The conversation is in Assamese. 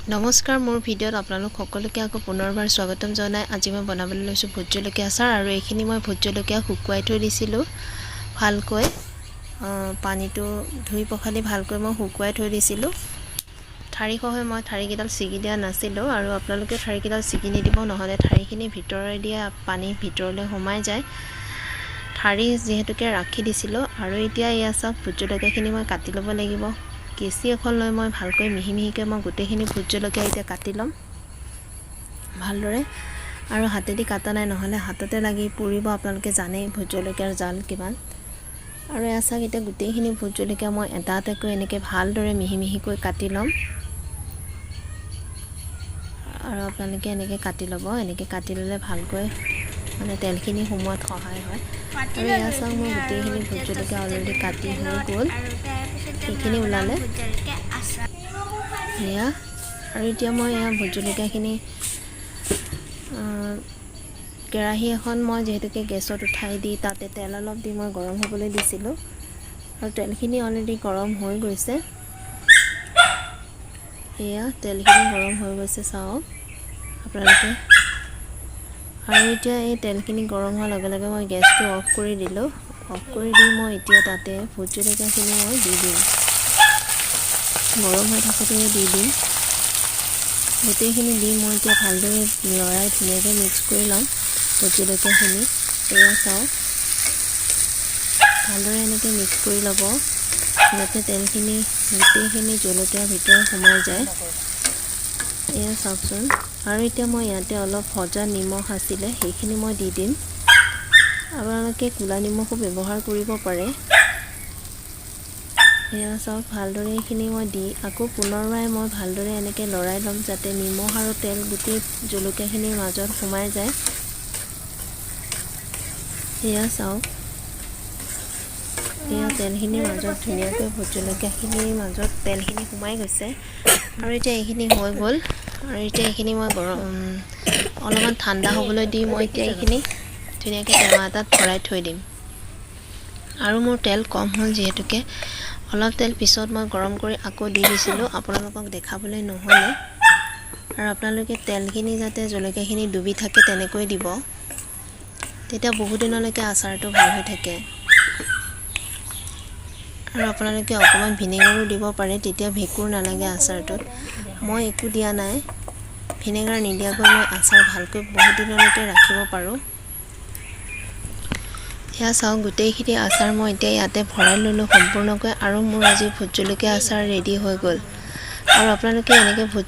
নমস্কাৰ মোৰ ভিডিঅ'ত আপোনালোক সকলোকে আকৌ পুনৰবাৰ স্বাগতম জনাই আজি মই বনাবলৈ লৈছো ভোট জলকীয়া আচাৰ আৰু এইখিনি মই ভোট জলকীয়া শুকুৱাই থৈ দিছিলো ভালকৈ পানীটো ধুই পখালি ভালকৈ মই শুকুৱাই থৈ দিছিলো ঠাৰিখহে মই ঠাৰিকেইডাল ছিগি দিয়া নাছিলো আৰু আপোনালোকে ঠাৰিকেইডাল ছিগি নিদিব নহলে ঠাৰিখিনি ভিতৰৰে দিয়া পানী ভিতৰলৈ সোমাই যায় ঠাৰি যেহেতুকে ৰাখি দিছিলো আৰু এতিয়া ইয়া সব ভোট জলকীয়াখিনি মই কাটি ল'ব লাগিব কেঁচি এখন লৈ মই ভালকৈ মিহি মিহিকৈ মই গোটেইখিনি ভোট জলকীয়া এতিয়া কাটি ল'ম ভালদৰে আৰু হাতেদি কাটা নাই নহলে হাততে লাগি পুৰিব আপোনালোকে জানে ভোট জলকীয়াৰ জাল কিমান আৰু এসাক এতিয়া গোটেইখিনি ভোট জলকীয়া মই এটা এটাকৈ এনেকৈ ভালদৰে মিহি মিহিকৈ কাটি ল'ম আৰু আপোনালোকে এনেকৈ কাটি ল'ব এনেকৈ কাটি ল'লে ভালকৈ মানে তেলখিনি সোমোৱাত সহায় হয় আৰু এসাক মই গোটেইখিনি ভোট জলকীয়া অলৰেডি কাটি হৈ গ'ল এইখিনি ওলালে এয়া আৰু এতিয়া মই এয়া ভোট জলকীয়াখিনি কেৰাহী এখন মই যেহেতুকে গেছত উঠাই দি তাতে তেল অলপ দি মই গৰম হ'বলৈ দিছিলোঁ আৰু তেলখিনি অলৰেডি গৰম হৈ গৈছে এয়া তেলখিনি গৰম হৈ গৈছে চাওক আপোনালোকে আৰু এতিয়া এই তেলখিনি গৰম হোৱাৰ লগে লগে মই গেছটো অফ কৰি দিলোঁ অফ কৰি দি মই এতিয়া তাতে ভোট জলকীয়াখিনি মই দি দিম গৰম হৈ থাকোঁতে দি দিম গোটেইখিনি দি মই এতিয়া ভালদৰে লৰাই ধুনীয়াকৈ মিক্স কৰি ল'ম ভোট জলকীয়াখিনি এয়া চাওক ভালদৰে এনেকৈ মিক্স কৰি ল'ব যাতে তেলখিনি গোটেইখিনি জলকীয়াৰ ভিতৰত সোমাই যায় এয়া চাওকচোন আৰু এতিয়া মই ইয়াতে অলপ ভজা নিমখ আছিলে সেইখিনি মই দি দিম আপোনালোকে ক'লা নিমখো ব্যৱহাৰ কৰিব পাৰে এয়া চাওক ভালদৰে এইখিনি মই দি আকৌ পুনৰবাৰ মই ভালদৰে এনেকৈ লৰাই ল'ম যাতে নিমখ আৰু তেল গোটেই জলকীয়াখিনিৰ মাজত সোমাই যায় এয়া চাওক এয়া তেলখিনিৰ মাজত ধুনীয়াকৈ ভোট জলকীয়াখিনিৰ মাজত তেলখিনি সোমাই গৈছে আৰু এতিয়া এইখিনি হৈ গ'ল আৰু এতিয়া এইখিনি মই অলপমান ঠাণ্ডা হ'বলৈ দি মই এতিয়া এইখিনি ধুনীয়াকৈ টেমা এটাত ভৰাই থৈ দিম আৰু মোৰ তেল কম হ'ল যিহেতুকে অলপ তেল পিছত মই গৰম কৰি আকৌ দি দিছিলোঁ আপোনালোকক দেখাবলৈ নহ'লে আৰু আপোনালোকে তেলখিনি যাতে জলকীয়াখিনি ডুবি থাকে তেনেকৈ দিব তেতিয়া বহুত দিনলৈকে আচাৰটো ভাল হৈ থাকে আৰু আপোনালোকে অকণমান ভিনেগাৰো দিব পাৰে তেতিয়া ভেঁকুৰ নালাগে আচাৰটোত মই একো দিয়া নাই ভিনেগাৰ নিদিয়াকৈ মই আচাৰ ভালকৈ বহুত দিনলৈকে ৰাখিব পাৰোঁ এয়া চাওক গোটেইখিনি আচাৰ মই এতিয়া ইয়াতে ভৰাই ল'লোঁ সম্পূৰ্ণকৈ আৰু মোৰ আজি ভোট জলকীয়া আচাৰ ৰেডি হৈ গ'ল আৰু আপোনালোকে এনেকৈ ভোট